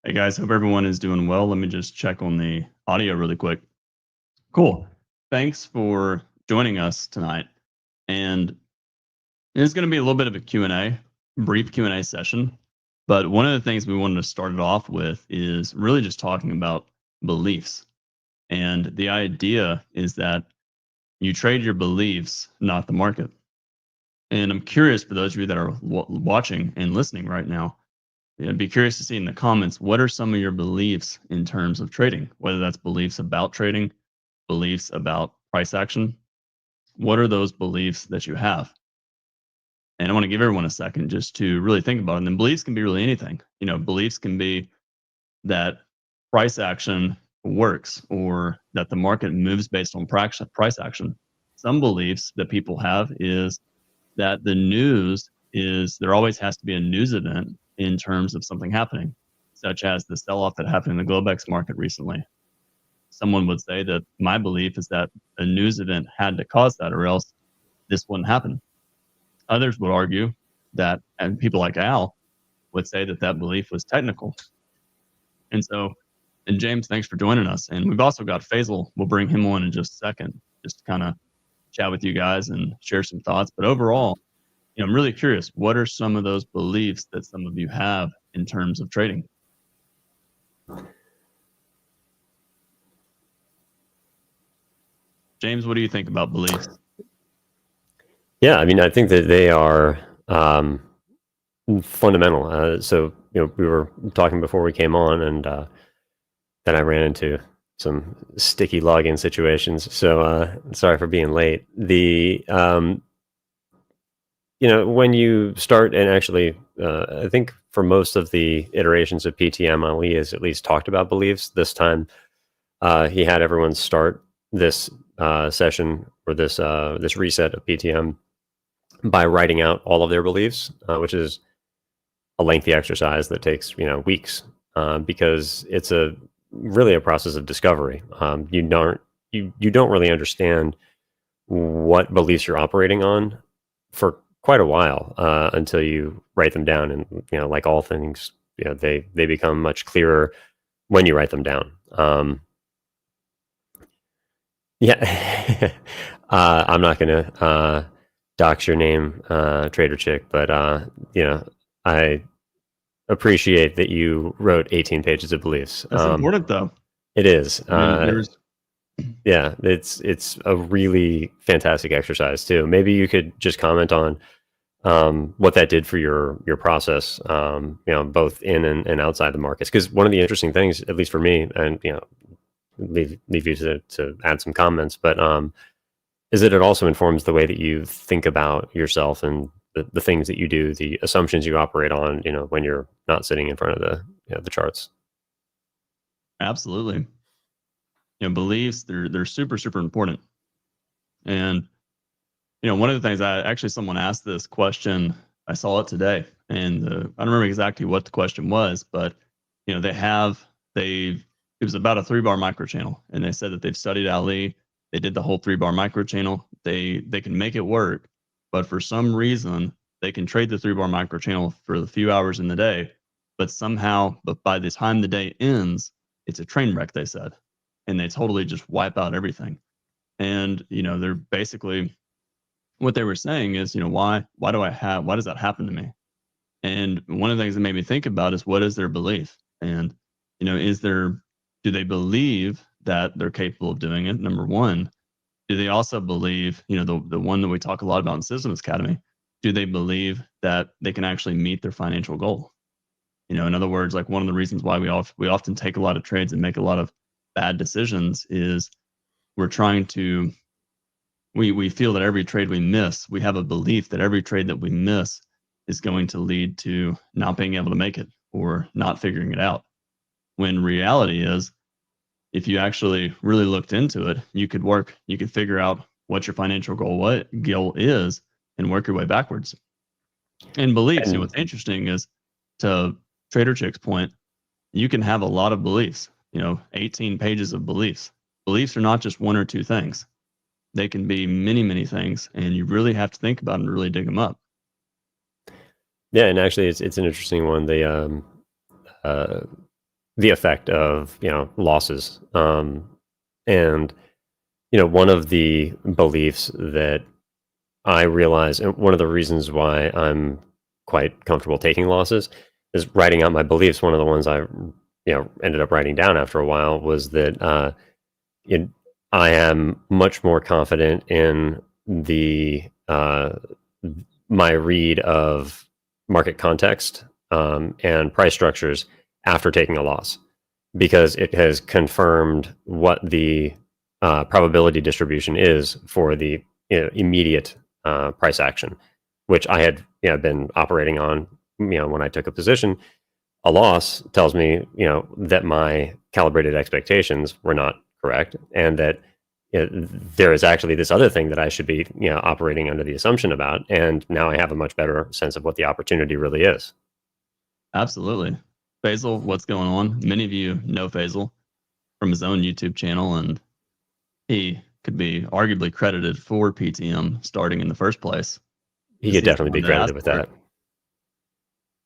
Hey guys, hope everyone is doing well. Let me just check on the audio really quick. Cool. Thanks for joining us tonight. And it's going to be a little bit of a Q&A, brief Q&A session. But one of the things we wanted to start it off with is really just talking about beliefs. And the idea is that you trade your beliefs, not the market. And I'm curious for those of you that are watching and listening right now, I'd be curious to see in the comments, what are some of your beliefs in terms of trading? Whether that's beliefs about trading, beliefs about price action. What are those beliefs that you have? And I want to give everyone a second just to really think about it. And then beliefs can be really anything. Beliefs can be that price action works or that the market moves based on price action. Some beliefs that people have is that the news is there always has to be a news event in terms of something happening, such as the sell-off that happened in the Globex market recently. Someone would say that my belief is that a news event had to cause that or else this wouldn't happen. Others would argue that, and people like Al would say that that belief was technical. And James, thanks for joining us. And we've also got Faisal. We'll bring him on in just a second, just to kind of chat with you guys and share some thoughts. But overall, I'm really curious, what are some of those beliefs that some of you have in terms of trading? James, what do you think about beliefs? Yeah, I mean, I think that they are fundamental. So, we were talking before we came on, and then I ran into some sticky login situations. So, sorry for being late. When you start, and actually, I think for most of the iterations of PTM, Ali has at least talked about beliefs. This time, he had everyone start this session or this reset of PTM by writing out all of their beliefs, which is a lengthy exercise that takes weeks, because it's really a process of discovery. You don't really understand what beliefs you're operating on for quite a while until you write them down, and like all things, they become much clearer when you write them down. Yeah, I'm not gonna dox your name, Trader Chick, but I appreciate that you wrote 18 pages of beliefs. That's important, though. It is. I mean, yeah, it's a really fantastic exercise too. Maybe you could just comment on what that did for your process, both in and outside the markets. Because one of the interesting things, at least for me, and leave you to add some comments, but is that it also informs the way that you think about yourself and the things that you do, the assumptions you operate on, when you're not sitting in front of the charts. Absolutely. Beliefs, they're super, super important. And, one of the things someone asked this question, I saw it today, and I don't remember exactly what the question was, but, it was about a 3-bar micro channel, and they said that they've studied Ali. They did the whole 3-bar micro channel. They can make it work, but for some reason, they can trade the 3-bar micro channel for the few hours in the day, but by the time the day ends, it's a train wreck, they said, and they totally just wipe out everything. And, they're basically, what they were saying is, why does that happen to me? And one of the things that made me think about is, what is their belief? And, do they believe that they're capable of doing it? Number one. Do they also believe, the one that we talk a lot about in Systems Academy, do they believe that they can actually meet their financial goal? In other words, like, one of the reasons why we often take a lot of trades and make a lot of bad decisions is we feel that every trade we miss, we have a belief that every trade that we miss is going to lead to not being able to make it or not figuring it out. When reality is, if you actually really looked into it, you could figure out what your financial goal is and work your way backwards. And beliefs, what's interesting is, to Trader Chick's point, you can have a lot of beliefs, 18 pages of beliefs. Beliefs are not just one or two things. They can be many, many things, and you really have to think about them and really dig them up. Yeah, and actually, it's an interesting one. the effect of losses. And one of the beliefs that I realize, and one of the reasons why I'm quite comfortable taking losses, is writing out my beliefs. One of the ones I ended up writing down after a while was that it, I am much more confident in the my read of market context and price structures after taking a loss, because it has confirmed what the probability distribution is for the immediate price action, which I had been operating on. When I took a position, a loss tells me that my calibrated expectations were not correct, and that there is actually this other thing that I should be operating under the assumption about, and now I have a much better sense of what the opportunity really is. Absolutely. Faisal, what's going on? Many of you know Faisal from his own YouTube channel, and he could be arguably credited for PTM starting in the first place. He could definitely be credited with that.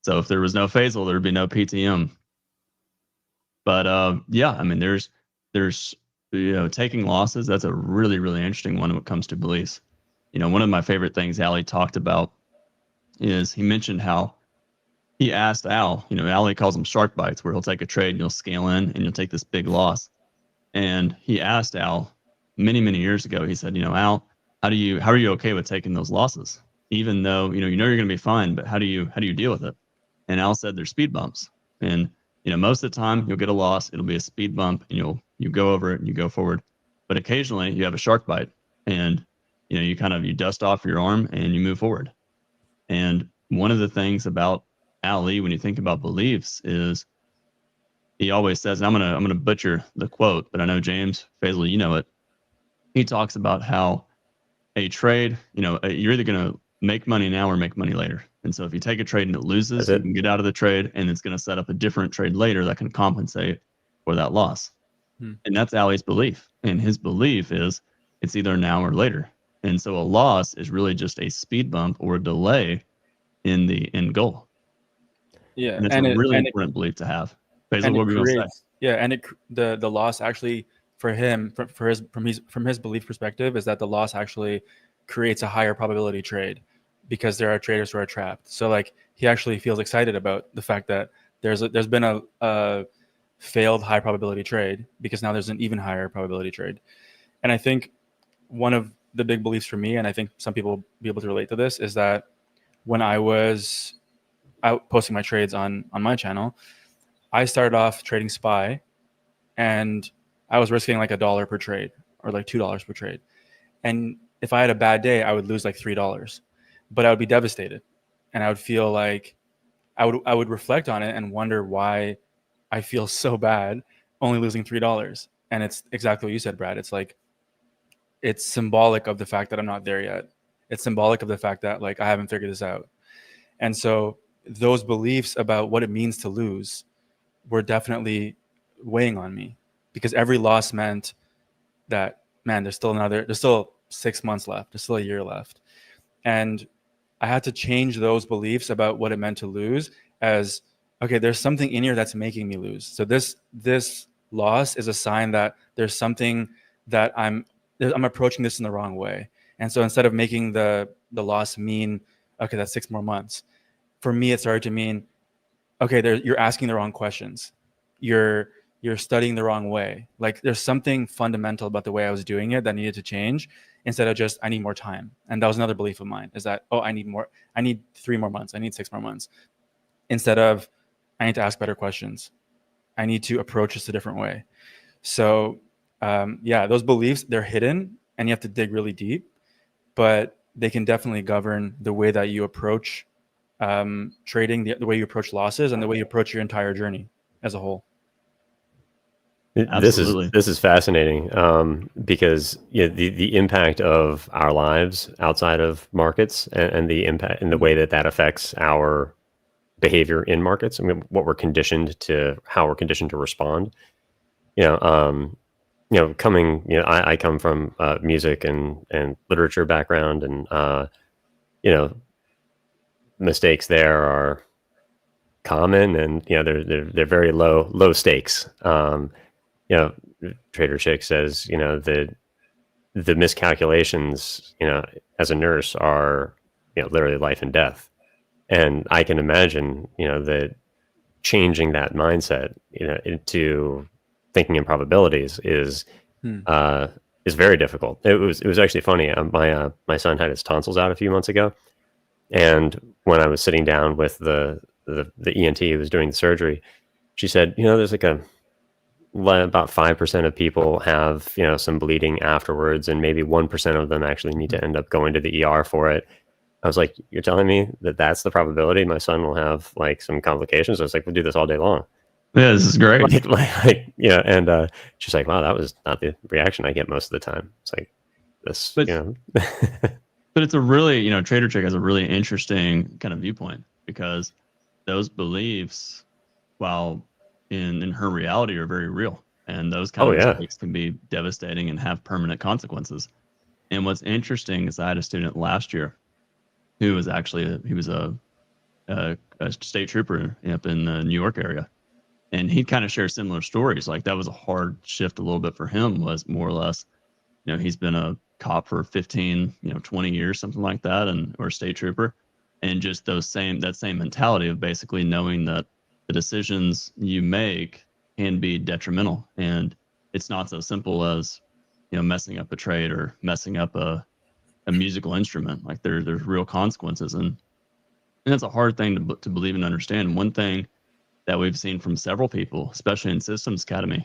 So if there was no Faisal, there'd be no PTM. But yeah, I mean, there's taking losses. That's a really, really interesting one when it comes to beliefs. One of my favorite things Ali talked about is he mentioned how he asked Al, Ali calls them shark bites, where he'll take a trade and you'll scale in and you'll take this big loss. And he asked Al many, many years ago, he said, Al, how are you okay with taking those losses? Even though, you're going to be fine, but how do you deal with it? And Al said there's speed bumps. And, most of the time you'll get a loss, it'll be a speed bump and you go over it and you go forward. But occasionally you have a shark bite and, you dust off your arm and you move forward. And one of the things about Ali, when you think about beliefs, is he always says, and I'm gonna butcher the quote, but I know James Faisal, you know it. He talks about how a trade, you're either gonna make money now or make money later. And so if you take a trade and it loses, you can get out of the trade, and it's going to set up a different trade later that can compensate for that loss. And that's Ali's belief. And his belief is it's either now or later. And so a loss is really just a speed bump or a delay in the end goal. Yeah, and it's a really important belief to have. Faisal, what were you going to say? Yeah, and the loss actually for him, from his belief perspective, is that the loss actually creates a higher probability trade, because there are traders who are trapped. So like he actually feels excited about the fact that there's been a failed high probability trade, because now there's an even higher probability trade. And I think one of the big beliefs for me, and I think some people will be able to relate to this, is that when I was out posting my trades on my channel, I started off trading SPY, and I was risking like $1 per trade or like $2 per trade. And if I had a bad day, I would lose like $3, but I would be devastated. And I would feel like I would reflect on it and wonder why I feel so bad only losing $3. And it's exactly what you said, Brad. It's like, it's symbolic of the fact that I'm not there yet. It's symbolic of the fact that like I haven't figured this out. And so those beliefs about what it means to lose were definitely weighing on me, because every loss meant that, man, there's still 6 months left. There's still a year left. And I had to change those beliefs about what it meant to lose as, okay, there's something in here that's making me lose. So this loss is a sign that there's something that I'm approaching this in the wrong way. And so instead of making the loss mean, okay, that's 6 more months, for me, it started to mean, okay, you're asking the wrong questions. You're studying the wrong way. Like there's something fundamental about the way I was doing it that needed to change, instead of just, I need more time. And that was another belief of mine, is that, I need 3 more months. I need 6 more months. Instead of, I need to ask better questions. I need to approach this a different way. So yeah, those beliefs, they're hidden and you have to dig really deep, but they can definitely govern the way that you approach trading, the way you approach losses, and the way you approach your entire journey as a whole. This is fascinating because the impact of our lives outside of markets, and the impact and the way that affects our behavior in markets. I mean, what we're conditioned to, how we're conditioned to respond. I come from music and literature background, and mistakes there are common, and they're very low stakes. Trader Chick says the miscalculations as a nurse are literally life and death, and I can imagine that changing that mindset into thinking in probabilities is very difficult. It was actually funny. My son had his tonsils out a few months ago, and when I was sitting down with the ENT who was doing the surgery, she said, there's like about 5% of people have some bleeding afterwards, and maybe 1% of them actually need to end up going to the ER for it. I was like, you're telling me that that's the probability my son will have like some complications? I was like, we'll do this all day long. Yeah, this is great. And she's like, wow, that was not the reaction I get most of the time. It's like this, But it's a really, Trader Chick has a really interesting kind of viewpoint, because those beliefs, while in her reality, are very real. And those kind of mistakes can be devastating and have permanent consequences. And what's interesting is I had a student last year who was actually he was a state trooper up in the New York area, and he'd kind of share similar stories. Like, that was a hard shift a little bit for him. Was more or less, he's been a cop for 15, 20 years, something like that, or a state trooper, and just that same mentality of basically knowing that the decisions you make can be detrimental, and it's not so simple as messing up a trade or messing up a musical instrument. Like, there's real consequences, and that's a hard thing to believe and understand. One thing that we've seen from several people, especially in Systems Academy,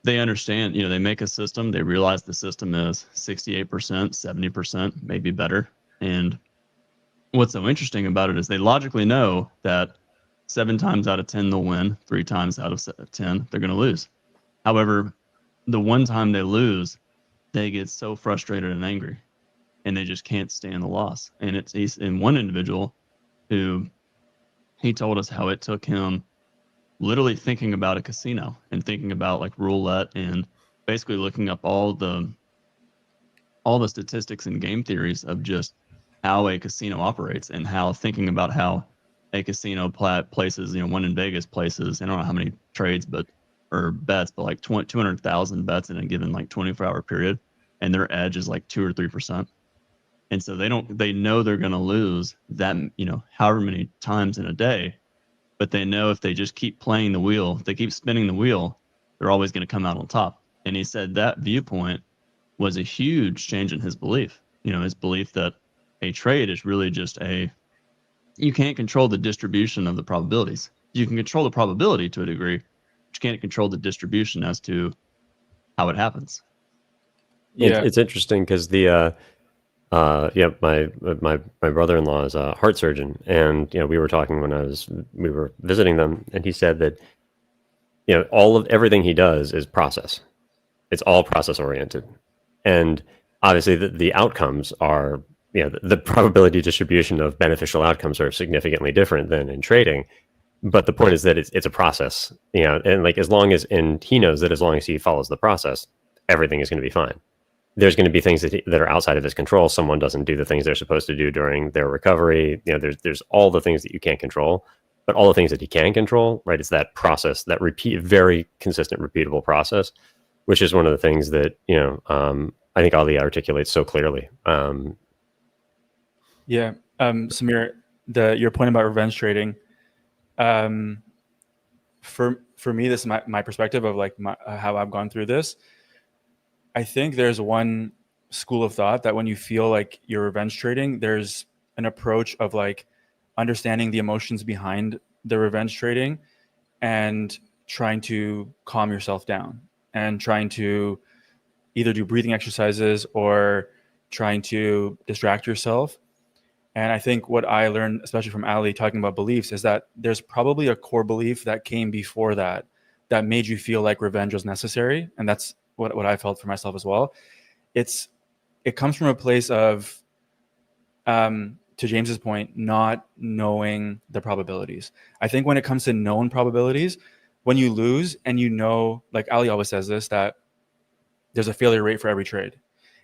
they understand, they make a system, they realize the system is 68%, 70%, maybe better. And what's so interesting about it is they logically know that 7 times out of 10 they'll win, 3 times out of 10 they're going to lose. However, the one time they lose, they get so frustrated and angry, and they just can't stand the loss. And he's in one individual who, he told us how it took him literally thinking about a casino and thinking about like roulette, and basically looking up all the statistics and game theories of just how a casino operates, and thinking about how a casino places, one in Vegas places, I don't know how many trades, or bets, but like 200,000 bets in a given like 24-hour period, and their edge is like 2 or 3%. And so they know they're going to lose that, however many times in a day, but they know if they just keep playing the wheel, if they keep spinning the wheel, they're always going to come out on top. And he said that viewpoint was a huge change in his belief. His belief that a trade is really just you can't control the distribution of the probabilities. You can control the probability to a degree, but you can't control the distribution as to how it happens. Yeah, it's interesting because my brother-in-law is a heart surgeon, and we were talking when we were visiting them, and he said that everything he does is process. It's all process oriented, and obviously the outcomes are the probability distribution of beneficial outcomes are significantly different than in trading. But the point is that it's a process, and like he knows that as long as he follows the process, everything is going to be fine. There's going to be things that are outside of his control. Someone doesn't do the things they're supposed to do during their recovery. There's all the things that you can't control, but all the things that he can control, right? It's that process, that very consistent, repeatable process, which is one of the things that I think Ali articulates so clearly. Samir, your point about revenge trading, for me, this is my perspective of like how I've gone through this. I think there's one school of thought that when you feel like you're revenge trading, there's an approach of like understanding the emotions behind the revenge trading and trying to calm yourself down and trying to either do breathing exercises or trying to distract yourself. And I think what I learned, especially from Ali talking about beliefs, is that there's probably a core belief that came before that made you feel like revenge was necessary. And that's what I felt for myself as well. It comes from a place of, to James's point, not knowing the probabilities. I think when it comes to known probabilities, when you lose and like Ali always says this, that there's a failure rate for every trade.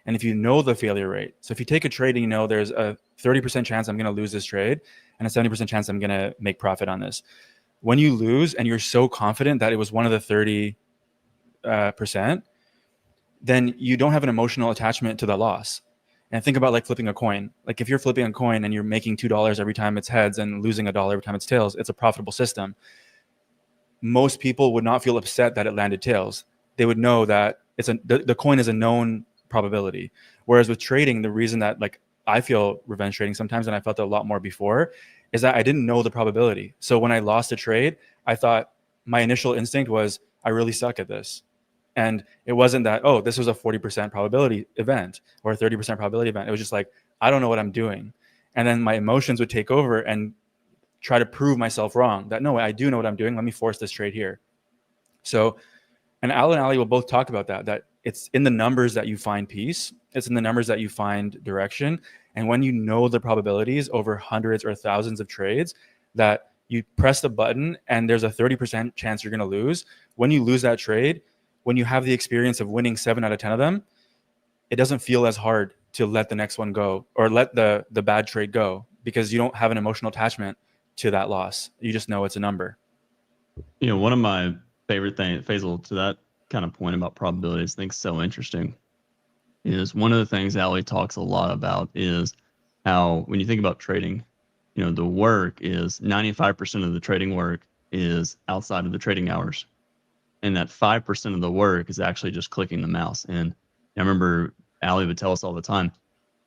And if you know the failure rate, so if you take a trade and you know there's a 30% chance I'm going to lose this trade and a 70% chance I'm going to make profit on this, when you lose and you're so confident that it was one of the 30%, then you don't have an emotional attachment to the loss. And think about like flipping a coin. Like if you're flipping a coin and you're making $2 every time it's heads and losing $1 every time it's tails, it's a profitable system. Most people would not feel upset that it landed tails. They would know that the coin is a known probability. Whereas with trading, the reason that like I feel revenge trading sometimes, and I felt it a lot more before, is that I didn't know the probability. So when I lost a trade, I thought my initial instinct was I really suck at this. And it wasn't that, oh, this was a 40% probability event or a 30% probability event. It was just like, I don't know what I'm doing. And then my emotions would take over and try to prove myself wrong, that no, I do know what I'm doing. Let me force this trade here. So, and Al and Ali will both talk about that it's in the numbers that you find peace. It's in the numbers that you find direction. And when you know the probabilities over hundreds or thousands of trades, that you press the button and there's a 30% chance you're going to lose. When you lose that trade, when you have the experience of winning 7 out of 10 of them, it doesn't feel as hard to let the next one go or let the bad trade go because you don't have an emotional attachment to that loss. You just know it's a number. You know, one of my favorite things, Faisal, to that kind of point about probabilities, I think is so interesting, is one of the things Ali talks a lot about is how when you think about trading, you know, the work is 95% of the trading work is outside of the trading hours. And that 5% of the work is actually just clicking the mouse. And I remember Ali would tell us all the time,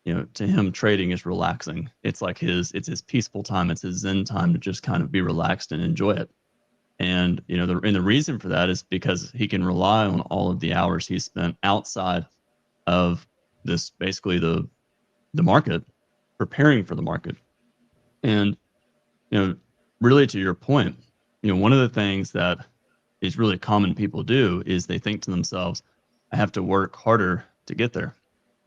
you know, to him, trading is relaxing. It's like it's his peaceful time. It's his Zen time to just kind of be relaxed and enjoy it. And, you know, the reason for that is because he can rely on all of the hours he spent outside of this, basically the market, preparing for the market. And, you know, really to your point, you know, one of the things that is really common people do is they think to themselves, I have to work harder to get there.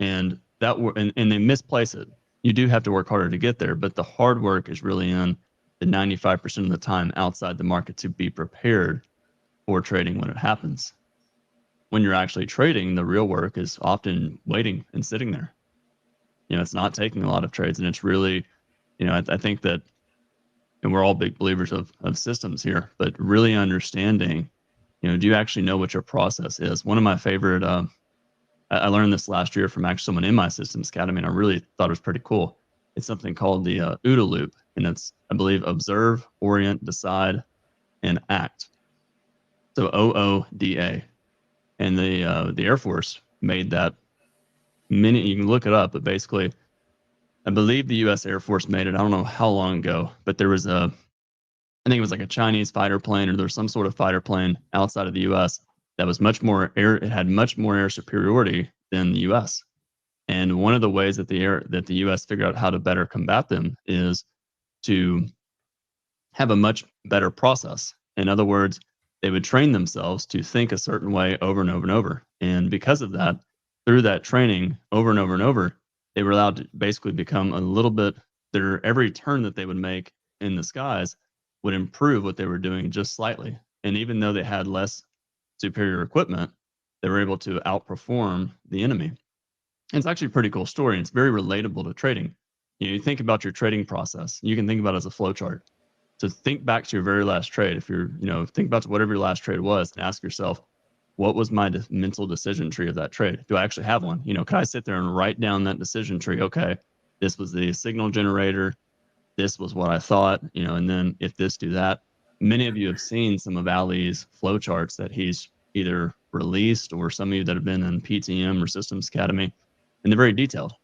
And and they misplace it. You do have to work harder to get there, but the hard work is really in the 95% of the time outside the market to be prepared for trading when it happens. When you're actually trading, the real work is often waiting and sitting there. You know, it's not taking a lot of trades, and it's really, you know, I think that, and we're all big believers of systems here, but really understanding, you know, do you actually know what your process is? One of my favorite, I learned this last year from actually someone in my systems academy, and I really thought it was pretty cool. It's something called the OODA loop, and it's, I believe, observe, orient, decide, and act. So OODA, and the Air Force made that. You can look it up, but basically, I believe the U.S. Air Force made it. I don't know how long ago, but there was I think it was like a Chinese fighter plane, or there's some sort of fighter plane outside of the U.S. that was much more air. It had much more air superiority than the U.S. And one of the ways that the U.S. figured out how to better combat them is to have a much better process. In other words, they would train themselves to think a certain way over and over and over. And because of that, through that training over and over and over, they were allowed to basically become a little bit, every turn that they would make in the skies would improve what they were doing just slightly. And even though they had less superior equipment, they were able to outperform the enemy. And it's actually a pretty cool story. And it's very relatable to trading. You know, you think about your trading process. You can think about it as a flow chart. So think back to your very last trade. If you're, you know, think about whatever your last trade was and ask yourself, what was my mental decision tree of that trade? Do I actually have one? You know, can I sit there and write down that decision tree? Okay, this was the signal generator. This was what I thought, you know, and then if this, do that. Many of you have seen some of Ali's flow charts that he's either released, or some of you that have been in PTM or Systems Academy, and they're very detailed.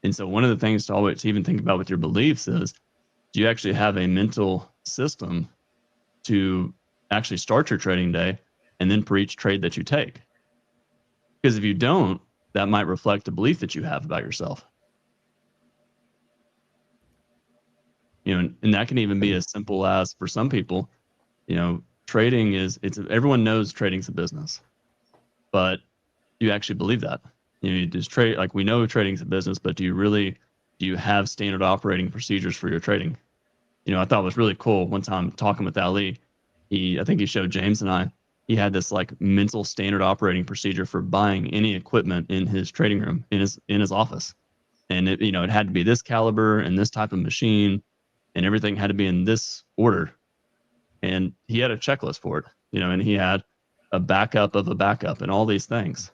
And so one of the things to always even think about with your beliefs is, do you actually have a mental system to actually start your trading day and then for each trade that you take? Because if you don't, that might reflect a belief that you have about yourself. You know, and that can even be as simple as, for some people, you know, trading everyone knows trading's a business, but do you actually believe that? You know, you just trade, like, we know trading's a business, but do you have standard operating procedures for your trading? You know, I thought it was really cool one time talking with Ali. I think he showed James and I he had this like mental standard operating procedure for buying any equipment in his trading room, in his office. And it, you know, it had to be this caliber and this type of machine, and everything had to be in this order. And he had a checklist for it, you know, and he had a backup of a backup and all these things.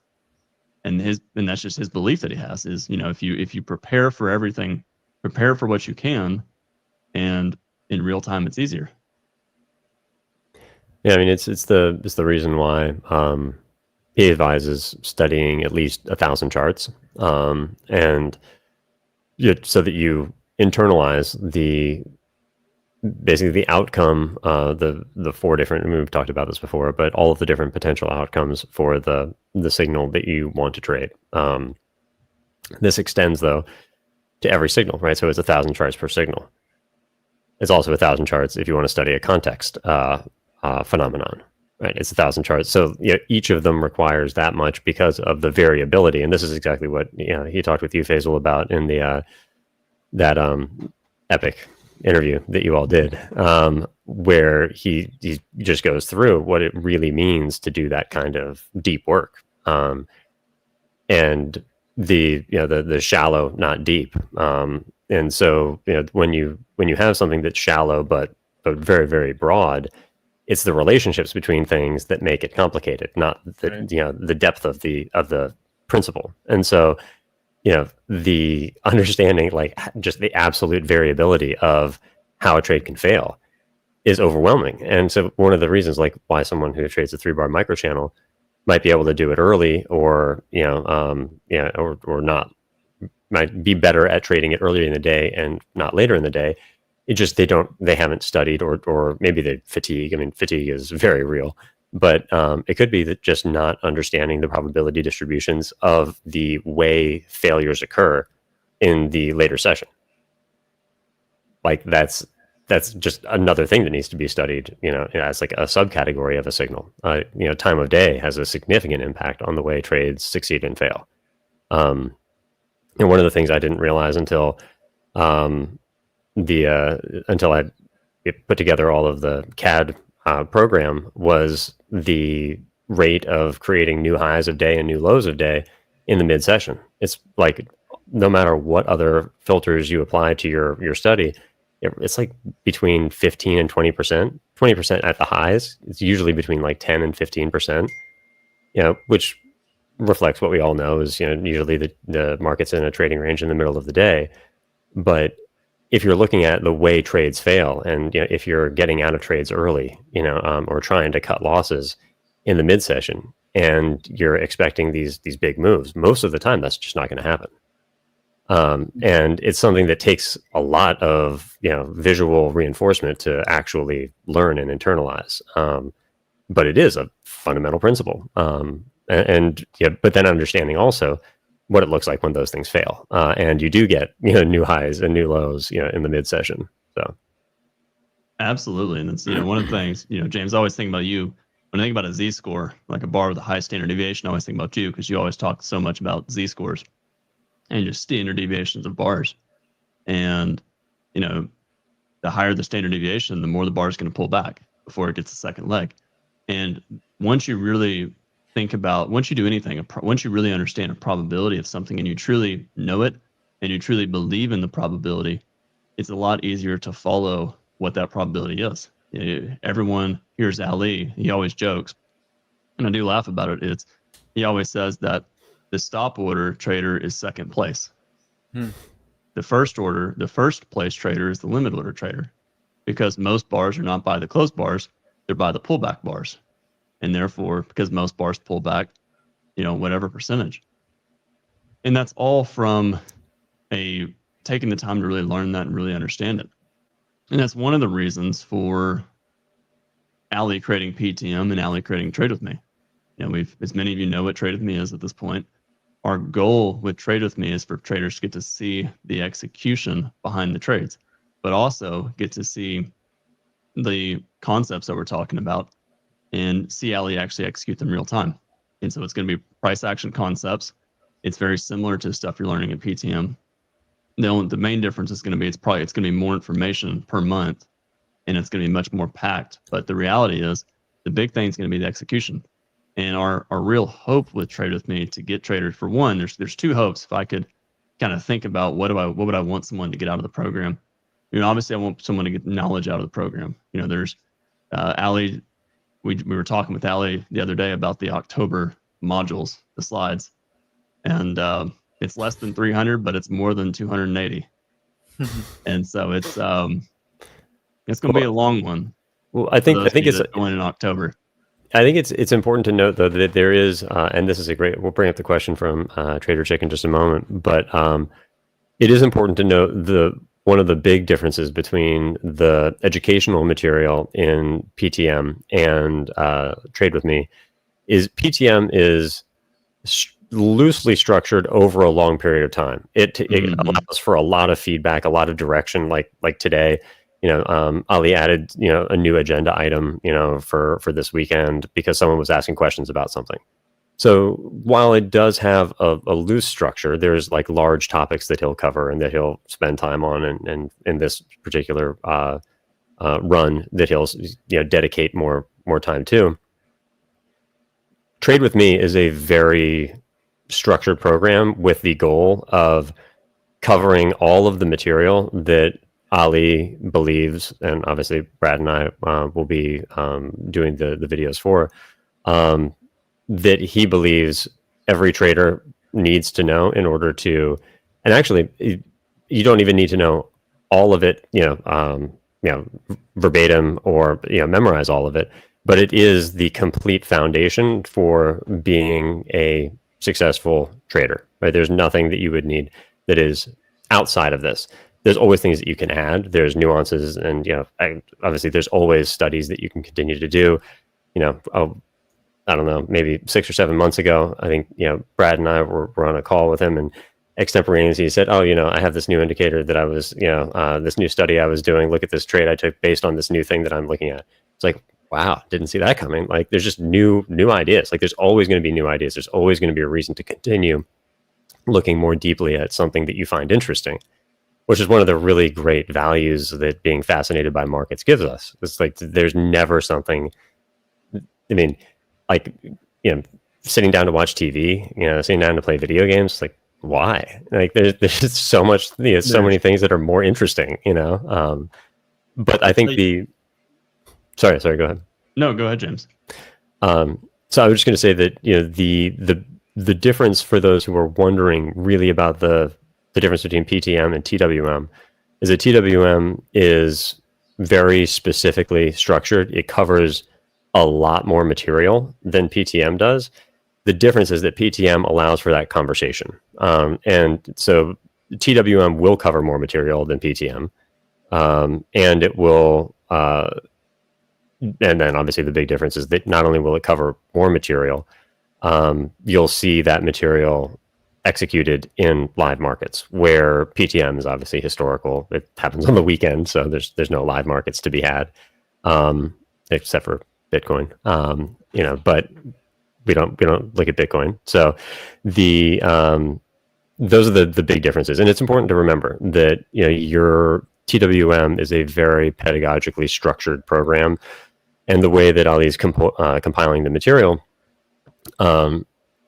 And that's just his belief that he has is, you know, if you prepare for everything, prepare for what you can, and in real time it's easier. Yeah, I mean it's the reason why he advises studying at least 1,000 charts, and so that you internalize basically the outcome, the four different. I mean, we've talked about this before, but all of the different potential outcomes for the signal that you want to trade. This extends though to every signal, right? So it's 1,000 charts per signal. It's also 1,000 charts if you want to study a context phenomenon, right? It's 1,000 charts. So each of them requires that much because of the variability. And this is exactly what he talked with you, Faisal, about in the that epic interview that you all did, where he just goes through what it really means to do that kind of deep work, and the shallow, not deep. And so when you have something that's shallow but very, very broad, it's the relationships between things that make it complicated, not the depth of the principle. And so the understanding, like just the absolute variability of how a trade can fail is overwhelming. And so one of the reasons like why someone who trades a 3-bar microchannel might be able to do it early, or or not, might be better at trading it earlier in the day and not later in the day. It just they haven't studied, or maybe they fatigue. I mean, fatigue is very real, but it could be that just not understanding the probability distributions of the way failures occur in the later session. Like that's just another thing that needs to be studied, as like a subcategory of a signal. Time of day has a significant impact on the way trades succeed and fail. And one of the things I didn't realize until until I put together all of the CAD program was the rate of creating new highs of day and new lows of day in the mid session. It's like no matter what other filters you apply to your study, it's like between 15 and 20%. 20% at the highs. It's usually between like 10 and 15%. Which reflects what we all know is usually the market's in a trading range in the middle of the day. But if you're looking at the way trades fail, and if you're getting out of trades early, or trying to cut losses in the mid session, and you're expecting these big moves, most of the time that's just not going to happen. And it's something that takes a lot of visual reinforcement to actually learn and internalize. But it is a fundamental principle. But then understanding also what it looks like when those things fail, and you do get new highs and new lows in the mid session. So absolutely, and it's one of the things James, I always think about you when I think about a z-score, like a bar with a high standard deviation. I always think about you because you always talk so much about z-scores and just standard deviations of bars. And the higher the standard deviation, the more the bar is going to pull back before it gets a second leg. And once you really once you do anything, once you really understand a probability of something and you truly know it and you truly believe in the probability, it's a lot easier to follow what that probability is. Everyone hears Ali, he always jokes, and I do laugh about it. He always says that the stop order trader is second place. The first place trader is the limit order trader, because most bars are not by the closed bars, they're by the pullback bars. And therefore, because most bars pull back, whatever percentage. And that's all from taking the time to really learn that and really understand it. And that's one of the reasons for Ali creating PTM and Ali creating Trade With Me. As many of you know what Trade With Me is at this point. Our goal with Trade With Me is for traders to get to see the execution behind the trades, but also get to see the concepts that we're talking about and see Ali actually execute them real time. And so it's going to be price action concepts. It's very similar to stuff you're learning at PTM. The main difference is going to be it's going to be more information per month, and it's going to be much more packed. But the reality is the big thing is going to be the execution. And our real hope with Trade With Me to get traders, for one, there's two hopes. If I could kind of think about what would I want someone to get out of the program? Obviously I want someone to get knowledge out of the program. There's Ali, we were talking with Ali the other day about the October modules, the slides, and it's less than 300, but it's more than 280. And so it's going to be a long one. Well, I think it's going in October. I think it's important to note, though, that there is, and this is we'll bring up the question from Trader Chick in just a moment, but it is important to note one of the big differences between the educational material in PTM and Trade With Me is PTM is loosely structured over a long period of time. It allows for a lot of feedback, a lot of direction, like today. Ali added, a new agenda item, for this weekend because someone was asking questions about something. So while it does have a loose structure, there's like large topics that he'll cover and that he'll spend time on, and in this particular run that he'll dedicate more time to. Trade With Me is a very structured program with the goal of covering all of the material that Ali believes, and obviously Brad and I will be doing the videos for, that he believes every trader needs to know in order to, and actually you don't even need to know all of it, verbatim or memorize all of it, but it is the complete foundation for being a successful trader, right? There's nothing that you would need that is outside of this. There's always things that you can add. There's nuances, and obviously there's always studies that you can continue to do. I don't know, maybe 6 or 7 months ago, I think Brad and I were on a call with him, and extemporaneously he said, "Oh, I have this new indicator that I was, this new study I was doing. Look at this trade I took based on this new thing that I'm looking at." It's like, wow, didn't see that coming. Like, there's just new ideas. Like, there's always going to be new ideas. There's always going to be a reason to continue looking more deeply at something that you find interesting, which is one of the really great values that being fascinated by markets gives us. It's like there's never something, sitting down to watch TV, sitting down to play video games, like, why? Like, there's just so much, so many things that are more interesting, but I think sorry, go ahead. No, go ahead, James. So I was just going to say that, the difference for those who are wondering really about the difference between PTM and TWM is that TWM is very specifically structured. It covers a lot more material than PTM does. The difference is that PTM allows for that conversation. And so TWM will cover more material than PTM. And it will, and then obviously the big difference is that not only will it cover more material, you'll see that material executed in live markets, where PTM is obviously historical. It happens on the weekend, so there's no live markets to be had, except for Bitcoin. But we don't look at Bitcoin. So those are the big differences, and it's important to remember that your TWM is a very pedagogically structured program, and the way that Ali's compiling the material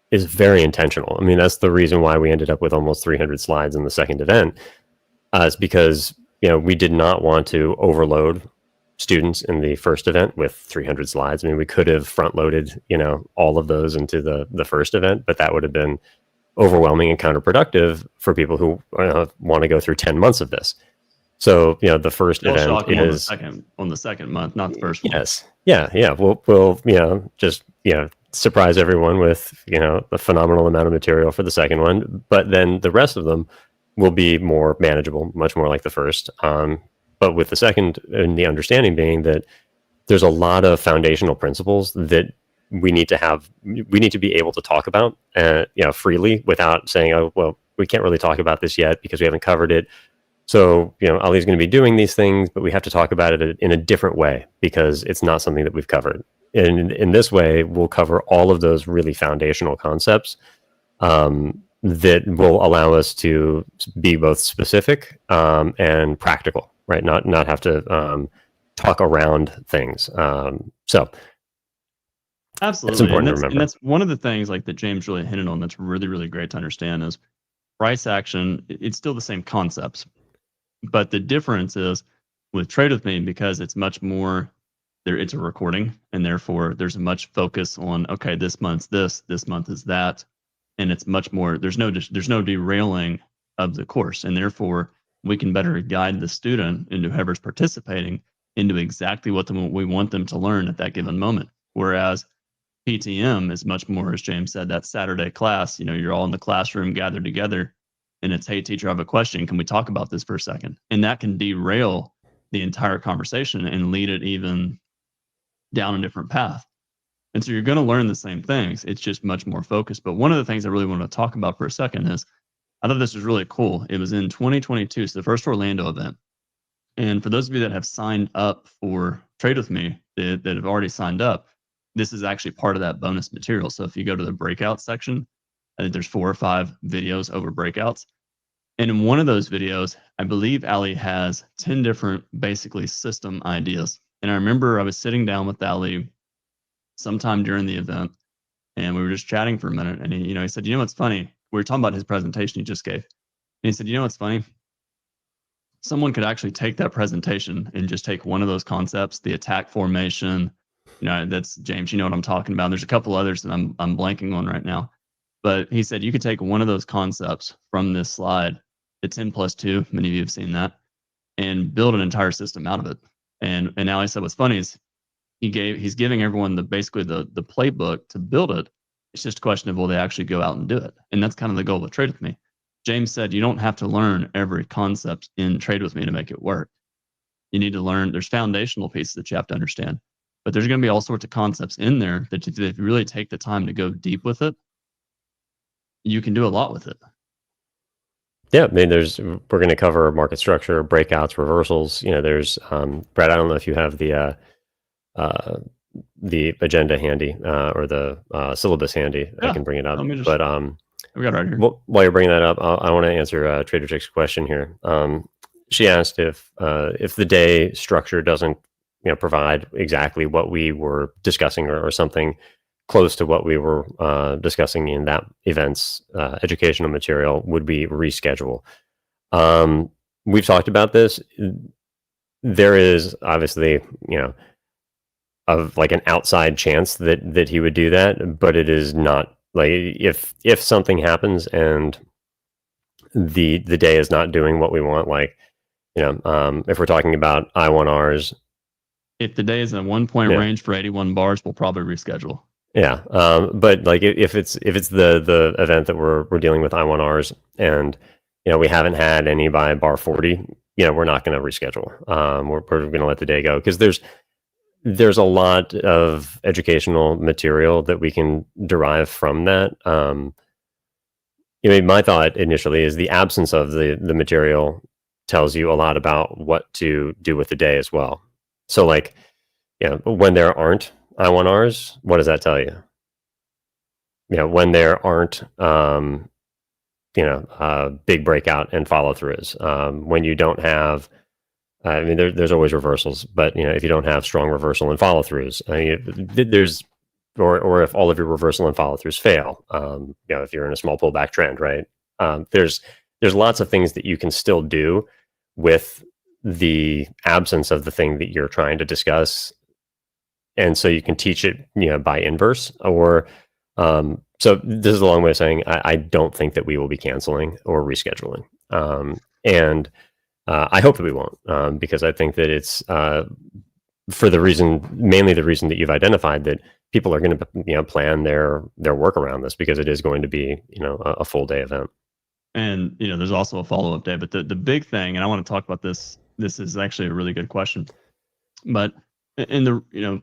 is very intentional. I mean, that's the reason why we ended up with almost 300 slides in the second event. It's because we did not want to overload students in the first event with 300 slides. I mean, we could have front loaded all of those into the first event, but that would have been overwhelming and counterproductive for people who want to go through 10 months of this. So the first event is on the second month, not the first one. Yes, yeah. We'll just surprise everyone with a phenomenal amount of material for the second one, but then the rest of them will be more manageable, much more like the first. But with the second, and the understanding being that there's a lot of foundational principles that we need to be able to talk about freely without saying, oh, well, we can't really talk about this yet because we haven't covered it. So, Ali's going to be doing these things, but we have to talk about it in a different way because it's not something that we've covered. And in this way, we'll cover all of those really foundational concepts that will allow us to be both specific and practical, right? Not have to talk around things. So Absolutely. important to And remember. that's one of the things like that James really hinted on that's really, really great to understand is price action, it's still the same concepts. But the difference is with Trade With Me, because it's much more there, it's a recording, and therefore there's a much focus on, okay, this month's this month is that. And it's much more, there's no derailing of the course. And therefore we can better guide the student into whoever's participating into exactly what we want them to learn at that given moment. Whereas PTM is much more, as James said, that Saturday class, you're all in the classroom gathered together and it's, hey, teacher, I have a question. Can we talk about this for a second? And that can derail the entire conversation and lead it even down a different path. And so you're going to learn the same things. It's just much more focused. But one of the things I really want to talk about for a second is I thought this was really cool. It was in 2022, so the first Orlando event. And for those of you that have signed up for Trade With Me, that have already signed up, this is actually part of that bonus material. So if you go to the breakout section, I think there's 4 or 5 videos over breakouts. And in one of those videos, I believe Ali has 10 different basically system ideas. And I remember I was sitting down with Ali sometime during the event and we were just chatting for a minute. And he said, what's funny? We were talking about his presentation he just gave. And he said, what's funny? Someone could actually take that presentation and just take one of those concepts, the attack formation. That's James, you know what I'm talking about. There's a couple others that I'm blanking on right now. But he said you could take one of those concepts from this slide, the 10+2, many of you have seen that, and build an entire system out of it. And now he said what's funny is he's giving everyone basically the playbook to build it. It's just a question of will they actually go out and do it? And that's kind of the goal with Trade With Me. James said you don't have to learn every concept in Trade With Me to make it work. You need to learn, there's foundational pieces that you have to understand, but there's going to be all sorts of concepts in there that if you really take the time to go deep with it, you can do a lot with it. Yeah, I mean, we're going to cover market structure, breakouts, reversals. There's Brad. I don't know if you have the agenda handy or the syllabus handy. Yeah, I can bring it up. we But we got it right here. While you're bringing that up, I want to answer Trader Chick's question here. She asked if the day structure doesn't provide exactly what we were discussing or something close to what we were discussing in that event's educational material, would we reschedule? We've talked about this. There is obviously, of like an outside chance that he would do that, but it is not like if something happens and the day is not doing what we want, like, if we're talking about I1Rs. If the day is in a 1-point range for 81 bars, we'll probably reschedule. Yeah, but like if it's the event that we're dealing with I1Rs and we haven't had any by bar 40, we're not going to reschedule. We're going to let the day go because there's a lot of educational material that we can derive from that. My thought initially is the absence of the material tells you a lot about what to do with the day as well. So like, when there aren't I1Rs, what does that tell you? When there aren't, big breakout and follow throughs, when you don't have, there's always reversals, but if you don't have strong reversal and follow throughs, there's, or if all of your reversal and follow throughs fail, if you're in a small pullback trend, right? There's lots of things that you can still do with the absence of the thing that you're trying to discuss. And so you can teach it, by inverse or, so this is a long way of saying, I don't think that we will be canceling or rescheduling. And I hope that we won't, because I think that it's, for mainly the reason that you've identified, that people are going to, plan their work around this because it is going to be, a full day event. And, there's also a follow-up day, but the big thing, and I want to talk about this is actually a really good question, but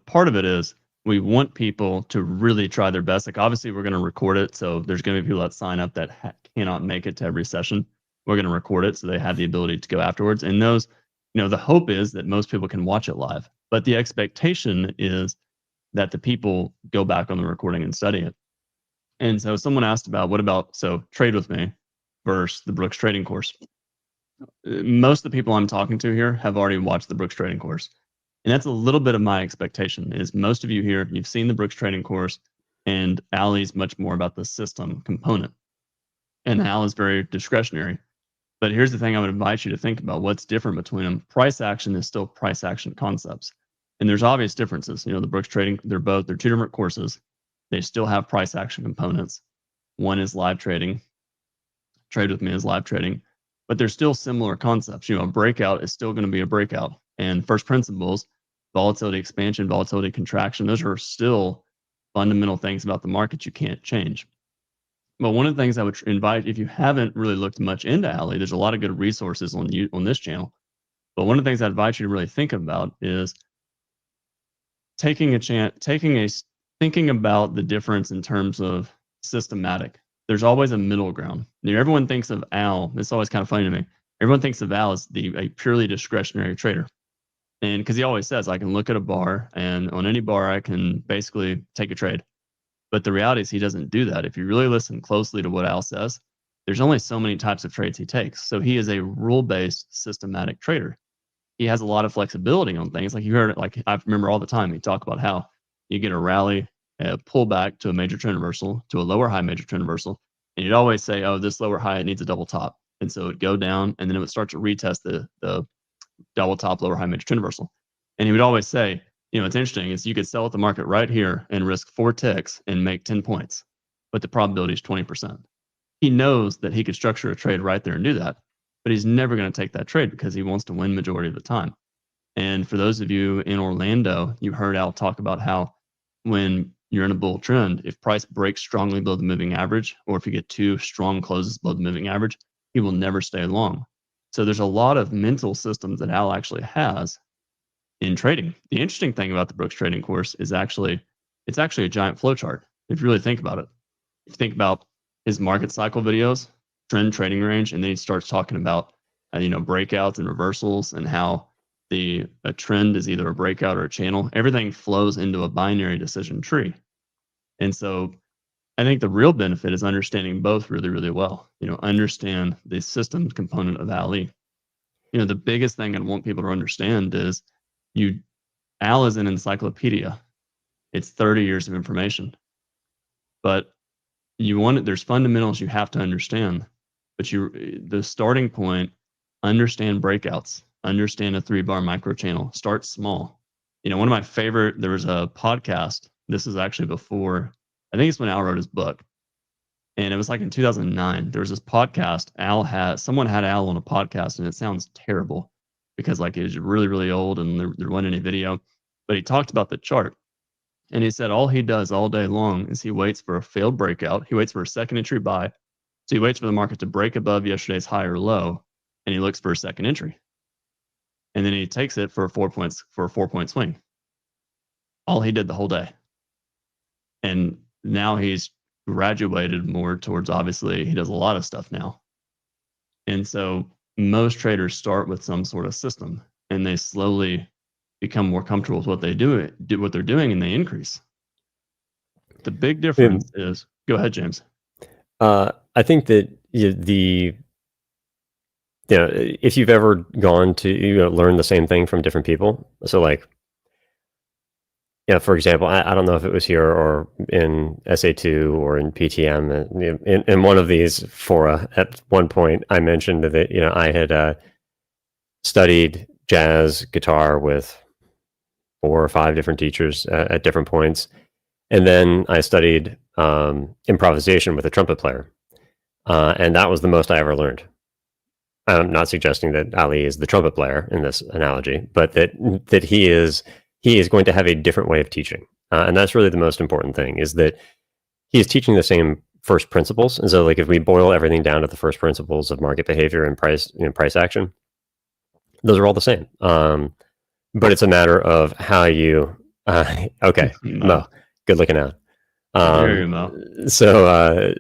part of it is we want people to really try their best. Like obviously we're going to record it. So there's going to be people that sign up that cannot make it to every session. We're going to record it so they have the ability to go afterwards. And those, the hope is that most people can watch it live, but the expectation is that the people go back on the recording and study it. And so someone asked about, so Trade With Me versus the Brooks trading course. Most of the people I'm talking to here have already watched the Brooks trading course. And that's a little bit of my expectation. Is most of you here, you've seen the Brooks Trading course, and Ali's much more about the system component, and Al is very discretionary. But here's the thing I would invite you to think about: what's different between them. Price action is still price action concepts, and there's obvious differences. The Brooks Trading, they're two different courses. They still have price action components. One is live trading. Trade with me is live trading, but they're still similar concepts. A breakout is still going to be a breakout, and first principles, volatility expansion, volatility contraction, those are still fundamental things about the market you can't change. But one of the things I would invite, if you haven't really looked much into Ali, there's a lot of good resources on this channel. But one of the things I invite you to really think about is thinking about the difference in terms of systematic. There's always a middle ground. Everyone thinks of Al. It's always kind of funny to me. Everyone thinks of Al as a purely discretionary trader. And because he always says, I can look at a bar, and on any bar, I can basically take a trade. But the reality is he doesn't do that. If you really listen closely to what Al says, there's only so many types of trades he takes. So he is a rule-based systematic trader. He has a lot of flexibility on things. Like you heard it, like I remember all the time, he talk about how you get a rally, a pullback to a major trend reversal, to a lower high major trend reversal. And you'd always say, oh, this lower high, it needs a double top. And so it'd go down, and then it would start to retest the double top, lower high major trend reversal. And he would always say, what's interesting is you could sell at the market right here and risk 4 ticks and make 10 points, but the probability is 20%. He knows that he could structure a trade right there and do that, but he's never going to take that trade because he wants to win majority of the time. And for those of you in Orlando, you heard Al talk about how when you're in a bull trend, if price breaks strongly below the moving average, or if you get 2 strong closes below the moving average, he will never stay long. So there's a lot of mental systems that Al actually has in trading. The interesting thing about the Brooks Trading course is it's actually a giant flowchart. If you really think about it, if you think about his market cycle videos, trend trading range, and then he starts talking about breakouts and reversals, and how a trend is either a breakout or a channel. Everything flows into a binary decision tree. And so I think the real benefit is understanding both really, really well. Understand the systems component of Ali. The biggest thing I want people to understand is Al is an encyclopedia. It's 30 years of information. But there's fundamentals you have to understand. But the starting point, understand breakouts, understand a 3-bar micro channel, start small. One of my favorite, there was a podcast. This is actually before, I think it's when Al wrote his book. And it was like in 2009, there was this podcast. Someone had Al on a podcast, and it sounds terrible because like it was really, really old and there wasn't any video, but he talked about the chart. And he said all he does all day long is he waits for a failed breakout. He waits for a second entry buy. So he waits for the market to break above yesterday's high or low, and he looks for a second entry. And then he takes it for a 4-point swing. All he did the whole day. And now he's graduated more towards, obviously, he does a lot of stuff now. And so most traders start with some sort of system, and they slowly become more comfortable with what they do what they're doing, and they increase. The big difference is, go ahead, James. I think that if you've ever gone to learn the same thing from different people, so like, for example, I don't know if it was here or in SA2 or in PTM. In one of these fora, at one point, I mentioned that I had studied jazz guitar with 4 or 5 different teachers at different points, and then I studied improvisation with a trumpet player, and that was the most I ever learned. I'm not suggesting that Ali is the trumpet player in this analogy, but that he is going to have a different way of teaching. And that's really the most important thing, is that he is teaching the same first principles. And so like if we boil everything down to the first principles of market behavior and price action, those are all the same. But it's a matter of how you, okay, Mo, good looking out. So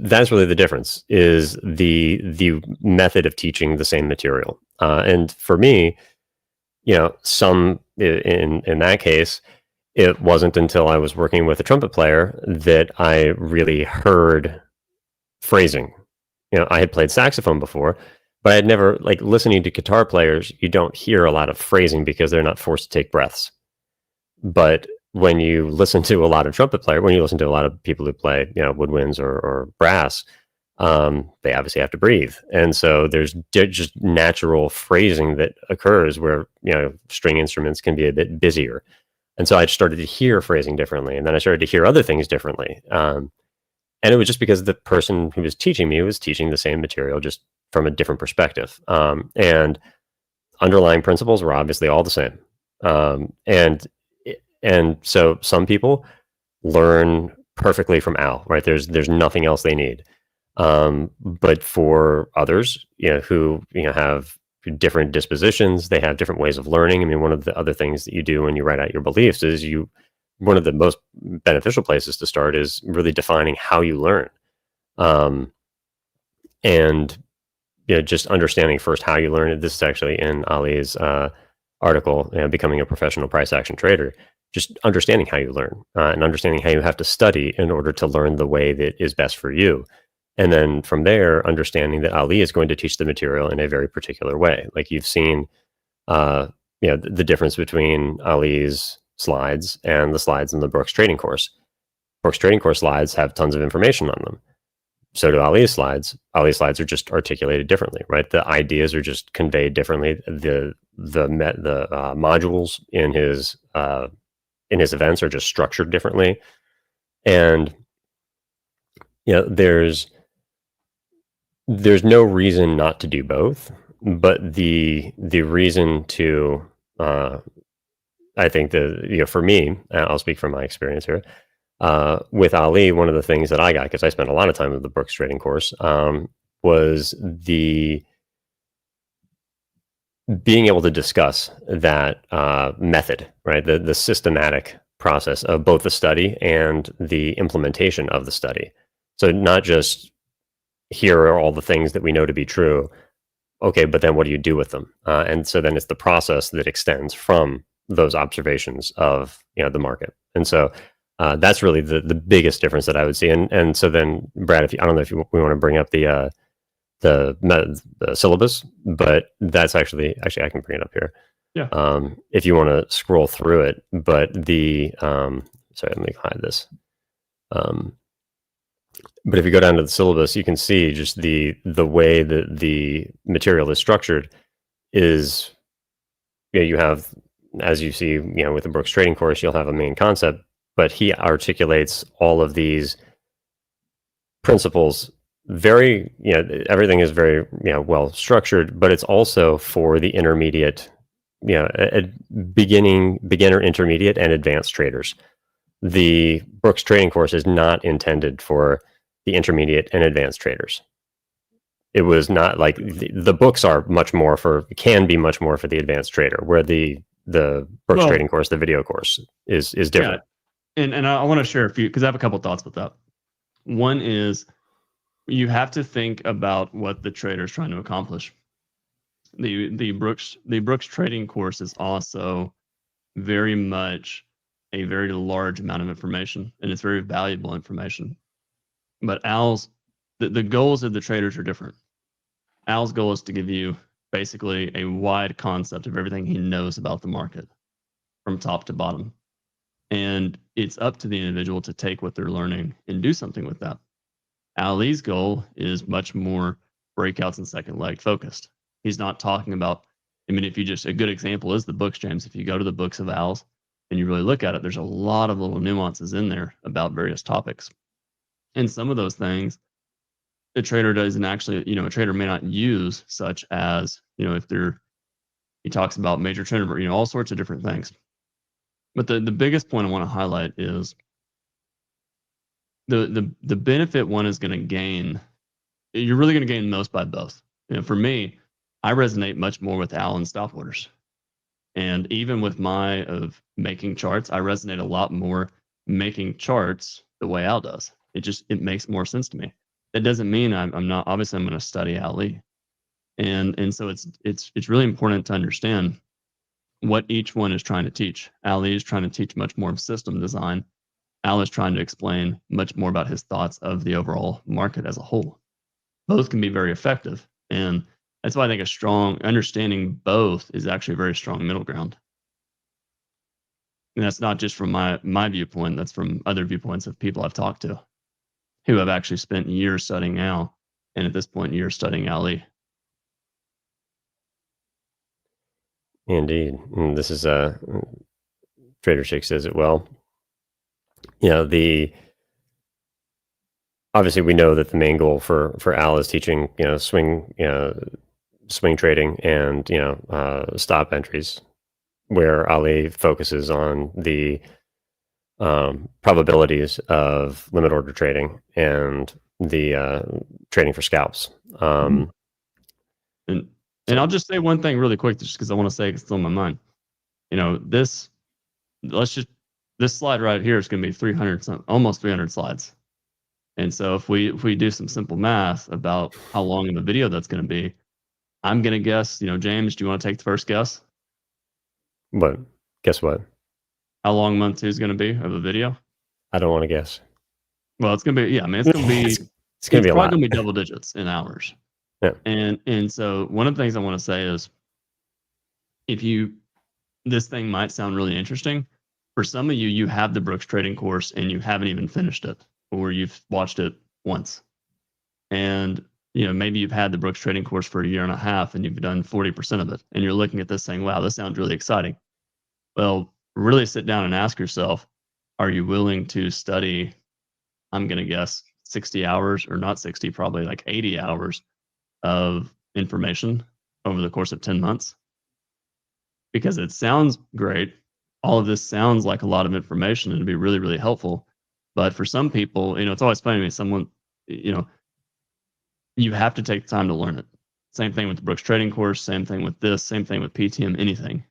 that's really the difference, is the method of teaching the same material. And for me, some in that case, it wasn't until I was working with a trumpet player that I really heard phrasing. I had played saxophone before, But I'd never, like, listening to guitar players, you don't hear a lot of phrasing because they're not forced to take breaths. But when you listen to a lot of trumpet players, when you listen to a lot of people who play, woodwinds or brass, they obviously have to breathe. And so there's just natural phrasing that occurs where, string instruments can be a bit busier. And so I started to hear phrasing differently. And then I started to hear other things differently. And it was just because the person who was teaching me was teaching the same material, just from a different perspective. And underlying principles were obviously all the same. And so some people learn perfectly from Al, right? There's nothing else they need. But for others, who have different dispositions, they have different ways of learning. I mean, one of the other things that you do when you write out your beliefs is one of the most beneficial places to start is really defining how you learn. And just understanding first how you learn it. This is actually in Ali's article, Becoming a Professional Price Action Trader. Just understanding how you learn and understanding how you have to study in order to learn the way that is best for you. And then from there, understanding that Ali is going to teach the material in a very particular way. Like you've seen, the difference between Ali's slides and the slides in the Brooks Trading Course. Brooks Trading Course slides have tons of information on them. So do Ali's slides. Ali's slides are just articulated differently, right? The ideas are just conveyed differently. The modules in his events are just structured differently, and there's no reason not to do both. But the reason to, I think for me, I'll speak from my experience here. With Ali, one of the things that I got, because I spent a lot of time with the Brooks Trading Course, was the being able to discuss that method, right? The systematic process of both the study and the implementation of the study. So not just here are all the things that we know to be true. Okay, but then what do you do with them? And so then it's the process that extends from those observations of the market. And so that's really the biggest difference that I would see. And so then, Brad, I don't know if we want to bring up the syllabus, but that's actually I can bring it up here. Yeah. If you want to scroll through it, but sorry, let me hide this. But if you go down to the syllabus, you can see just the way that the material is structured is, you have, as you see, with the Brooks Trading Course, you'll have a main concept, but he articulates all of these principles very, everything is very, well structured, but it's also for the intermediate, beginner, intermediate, and advanced traders. The Brooks Trading Course is not intended for the intermediate and advanced traders. It was not like the books are can be much more for the advanced trader, where the Brooks Trading Course, the video course, is different. Yeah. And I want to share a few, because I have a couple thoughts with that. One is you have to think about what the trader is trying to accomplish. The Brooks Trading Course is also very much a very large amount of information, and it's very valuable information. But the goals of the traders are different. Al's goal is to give you basically a wide concept of everything he knows about the market from top to bottom. And it's up to the individual to take what they're learning and do something with that. Ali's goal is much more breakouts and second leg focused. He's not talking about, a good example is the books, James. If you go to the books of Al's and you really look at it, there's a lot of little nuances in there about various topics. And some of those things, a trader doesn't actually, a trader may not use, such as, he talks about major trend, all sorts of different things. But the biggest point I want to highlight is the benefit one is going to gain. You're really going to gain most by both. For me, I resonate much more with Al and stop orders. And even with of making charts, I resonate a lot more making charts the way Al does. It makes more sense to me. That doesn't mean I'm not, obviously I'm going to study Ali. And so it's really important to understand what each one is trying to teach. Ali is trying to teach much more of system design. Al is trying to explain much more about his thoughts of the overall market as a whole. Both can be very effective. And That's why I think a strong understanding both is actually a very strong middle ground. And that's not just from my viewpoint, that's from other viewpoints of people I've talked to who have actually spent years studying Al, and at this point, years studying Ali. Indeed. And this is Trader Shake says it well. Obviously we know that the main goal for Al is teaching, swing trading and, stop entries, where Ali focuses on the probabilities of limit order trading and the trading for scalps. And I'll just say one thing really quick, just because I want to say it's still in my mind. This slide right here is going to be 300, almost 300 slides. And so if we do some simple math about how long of a video that's going to be, I'm going to guess, James, do you want to take the first guess? What? Guess what? How long month 2 is going to be of a video? I don't want to guess. Well, it's going to be, it's going to be, it's going to be a lot. It's probably going to be double digits in hours. Yeah. And so one of the things I want to say is, this thing might sound really interesting. For some of you, you have the Brooks trading course and you haven't even finished it, or you've watched it once. And, maybe you've had the Brooks trading course for a year and a half and you've done 40% of it. And you're looking at this saying, wow, this sounds really exciting. Well, really sit down and ask yourself, are you willing to study, I'm going to guess 60 hours, or not 60, probably like 80 hours of information over the course of 10 months? Because it sounds great. All of this sounds like a lot of information and it'd be really, really helpful. But for some people, it's always funny to me, someone, you have to take the time to learn it. Same thing with the Brooks trading course, same thing with this, same thing with PTM, anything.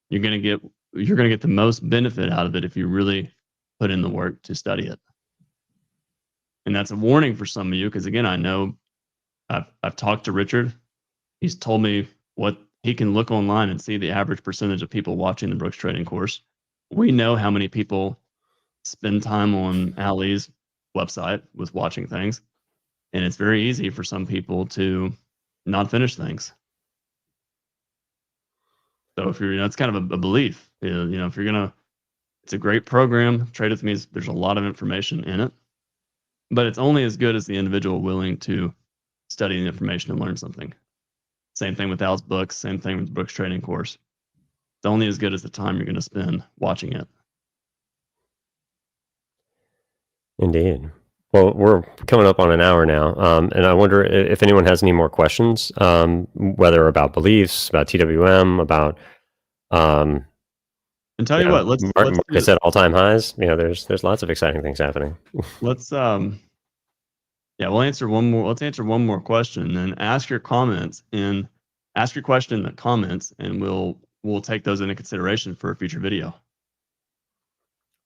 You're going to get the most benefit out of it if you really put in the work to study it. And that's a warning for some of you, because again, I know I've talked to Richard. He's told me what he can look online and see the average percentage of people watching the Brooks trading course. We know how many people spend time on Ali's website with watching things. And it's very easy for some people to not finish things. So if you're, it's kind of a belief, if you're going to, it's a great program. Trade with me, there's a lot of information in it, but it's only as good as the individual willing to study the information and learn something. Same thing with Al's books, same thing with the Brooks trading course. It's only as good as the time you're going to spend watching it. Indeed. Well, we're coming up on an hour now, and I wonder if anyone has any more questions, whether about beliefs, about TWM, about. And tell you what, let's market set all-time highs. There's lots of exciting things happening. Let's we'll answer one more. Let's answer one more question, and then ask your comments and ask your question in the comments, and we'll take those into consideration for a future video.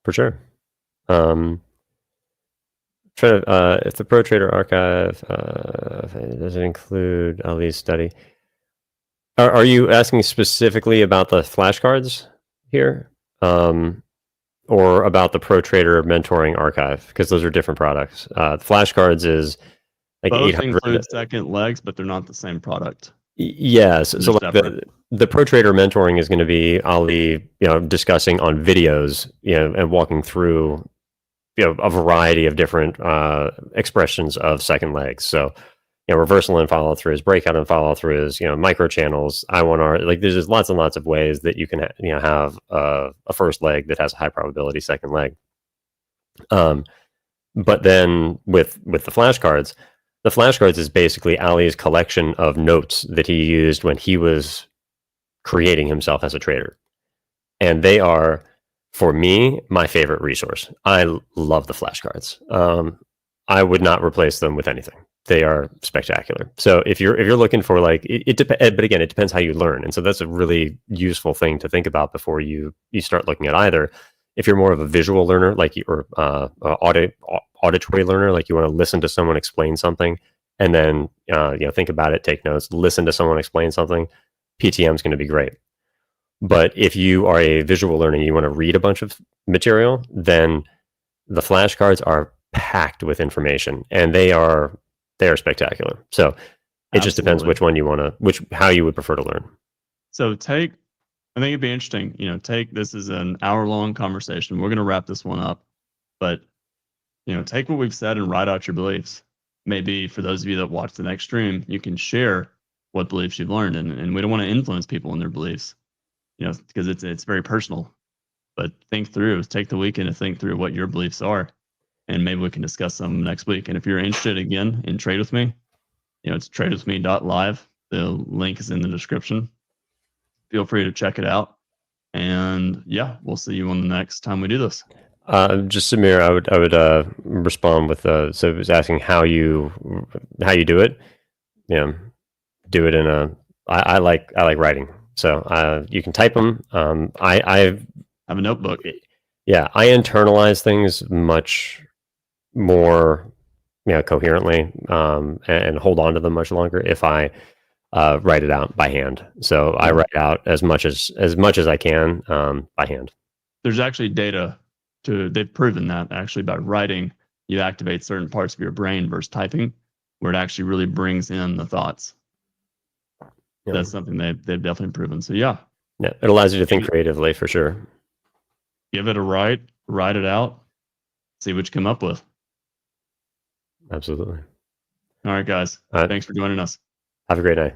For sure. If the ProTrader archive does it include Ali's study? Are you asking specifically about the flashcards here, or about the ProTrader Mentoring archive? Because those are different products. Flashcards is like both include second legs, but they're not the same product. Yes. So like the ProTrader Mentoring is going to be Ali, discussing on videos, and walking through, a variety of different expressions of second legs. So, reversal and follow throughs, breakout and follow throughs, micro channels, I1R. Like there's just lots and lots of ways that you can have a first leg that has a high probability second leg. But then with the flashcards is basically Ali's collection of notes that he used when he was creating himself as a trader, and they are, for me, my favorite resource. I love the flashcards. I would not replace them with anything. They are spectacular. So if you're looking for but again, it depends how you learn, and so that's a really useful thing to think about before you start looking at either. If you're more of a visual learner, or auditory learner, like you want to listen to someone explain something, and then think about it, take notes, listen to someone explain something, PTM is going to be great. But if you are a visual learner and you want to read a bunch of material, then the flashcards are packed with information, and they are spectacular. So It just depends Absolutely. which one you want to, how you would prefer to learn. So I think it'd be interesting, this is an hour-long conversation. We're going to wrap this one up, but, take what we've said and write out your beliefs. Maybe for those of you that watch the next stream, you can share what beliefs you've learned, and we don't want to influence people in their beliefs, because it's very personal. But take the weekend to think through what your beliefs are, and maybe we can discuss them next week. And if you're interested again in Trade With Me, it's tradewithme.live. The link is in the description. Feel free to check it out. And yeah, we'll see you on the next time we do this. Just Samir, I would respond with so it was asking how you do it. Do it in I like writing, so you can type them. I have a notebook. Yeah, I internalize things much more, coherently, and hold on to them much longer if I write it out by hand. So I write out as much as I can by hand. There's actually data they've proven that actually by writing, you activate certain parts of your brain versus typing, where it actually really brings in the thoughts. Yeah. That's something they've definitely proven. So yeah, it allows you to think creatively for sure. Give it a write it out, see what you come up with. Absolutely. All right, guys. Thanks for joining us. Have a great day.